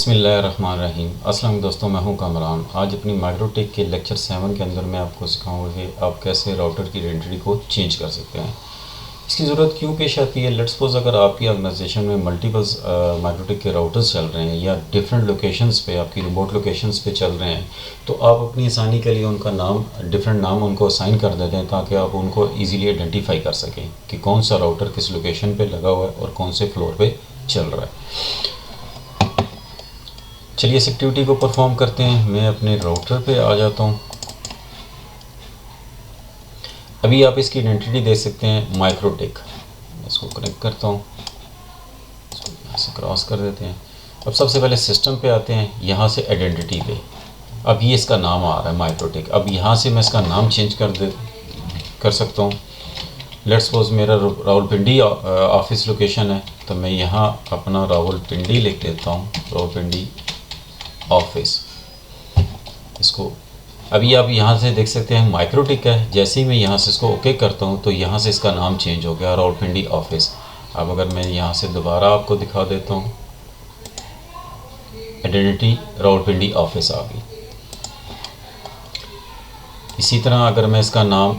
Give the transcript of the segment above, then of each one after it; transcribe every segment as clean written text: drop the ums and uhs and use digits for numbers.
बिस्मिल्लाहिर्रहमानिर्रहीम। अस्सलाम दोस्तों, मैं हूं कामरान। आज अपनी माइक्रोटेक के लेक्चर 7 के अंदर मैं आपको सिखाऊंगा कि आप कैसे राउटर की आइडेंटिटी को चेंज कर सकते हैं। इसकी ज़रूरत क्यों पेश आती है? लेट्स सपोज अगर आपकी ऑर्गेनाइजेशन में मल्टीपल्स माइक्रोटेक के राउटर्स चल रहे हैं या डिफरेंट लोकेशंस पे, आपकी रिमोट लोकेशंस पे चल रहे हैं, तो आप अपनी आसानी के लिए उनका नाम, डिफरेंट नाम उनको असाइन कर देते हैं ताकि आप उनको ईजिली आइडेंटिफाई कर सकें कि कौन सा राउटर किस लोकेशन पर लगा हुआ है और कौन से फ्लोर पर चल रहा है। चलिए इस एक्टिविटी को परफॉर्म करते हैं। मैं अपने राउटर पे आ जाता हूँ। अभी आप इसकी आइडेंटिटी देख सकते हैं, माइक्रोटेक। इसको कनेक्ट करता हूँ, इसको यहाँ से क्रॉस कर देते हैं। अब सबसे पहले सिस्टम पे आते हैं, यहाँ से आइडेंटिटी पे। अब ये इसका नाम आ रहा है माइक्रोटेक। अब यहाँ से मैं इसका नाम चेंज कर सकता हूँ। लेट्स सपोज मेरा रावलपिंडी ऑफिस लोकेशन है, तो मैं यहाँ अपना रावलपिंडी लिख देता हूँ, रावलपिंडी ऑफिस। इसको अभी आप यहाँ से देख सकते हैं माइक्रोटेक है। जैसे ही मैं यहाँ से इसको ओके करता हूँ तो यहाँ से इसका नाम चेंज हो गया, रावलपिंडी ऑफिस। अब अगर मैं यहाँ से दोबारा आपको दिखा देता हूँ, आइडेंटिटी रावलपिंडी ऑफिस आ गई। इसी तरह अगर मैं इसका नाम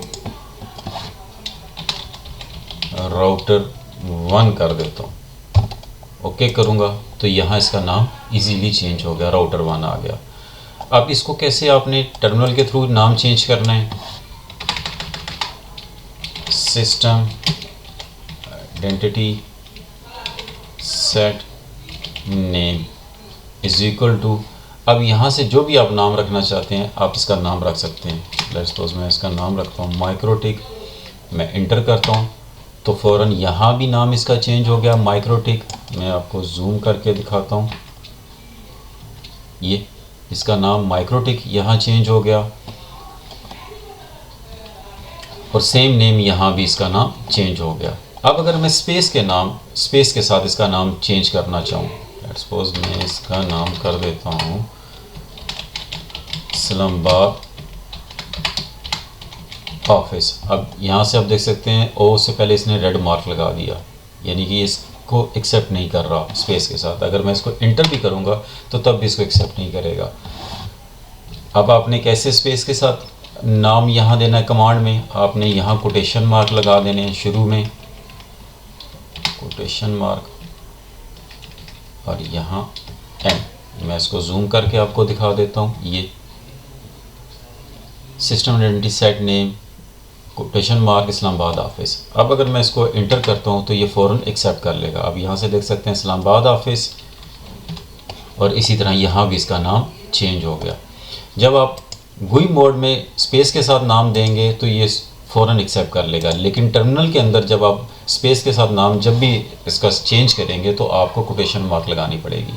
राउटर 1 कर देता हूँ, ओके करूँगा, तो यहाँ इसका नाम इजीली चेंज हो गया, राउटर 1 आ गया। अब इसको कैसे आपने टर्मिनल के थ्रू नाम चेंज करना है? System identity set name is equal to, अब यहाँ से जो भी आप नाम रखना चाहते हैं आप इसका नाम रख सकते हैं। लेट्स सपोज मैं इसका नाम रखता हूँ माइक्रोटेक। मैं इंटर करता हूँ तो फ़ौरन यहाँ भी नाम इसका चेंज हो गया, माइक्रोटेक। मैं आपको जूम करके दिखाता हूँ, ये इसका नाम माइक्रोटेक यहाँ चेंज हो गया, और सेम नेम यहाँ भी इसका नाम चेंज हो गया। अब अगर मैं स्पेस के साथ इसका नाम चेंज करना चाहूँ, लेट्स सपोज मैं इसका नाम कर देता हूँ इस्लामाबाद ऑफिस। अब यहाँ से आप देख सकते हैं ओ से पहले इसने रेड मार्क लगा दिया, यानी कि इसको एक्सेप्ट नहीं कर रहा स्पेस के साथ। अगर मैं इसको इंटर भी करूँगा तो तब भी इसको एक्सेप्ट नहीं करेगा। अब आपने कैसे स्पेस के साथ नाम यहाँ देना है? कमांड में आपने यहाँ कोटेशन मार्क लगा देने हैं, शुरू में कोटेशन मार्क और यहाँ एम। मैं इसको जूम करके आपको दिखा देता हूँ, ये system identity set name quotation mark Islamabad office. अब अगर मैं इसको इंटर करता हूँ तो ये फ़ौरन एक्सेप्ट कर लेगा। अब यहाँ से देख सकते हैं इस्लामाबाद ऑफिस, और इसी तरह यहाँ भी इसका नाम चेंज हो गया। जब आप GUI मोड में स्पेस के साथ नाम देंगे तो ये फ़ौरन एक्सेप्ट कर लेगा, लेकिन टर्मिनल के अंदर जब आप स्पेस के साथ नाम जब भी इसका चेंज करेंगे तो आपको कोटेशन मार्क लगानी पड़ेगी,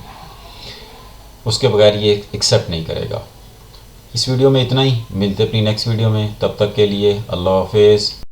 उसके बगैर ये एक्सेप्ट नहीं करेगा। इस वीडियो में इतना ही, मिलते अपनी नेक्स्ट वीडियो में। तब तक के लिए अल्लाह हाफिज़।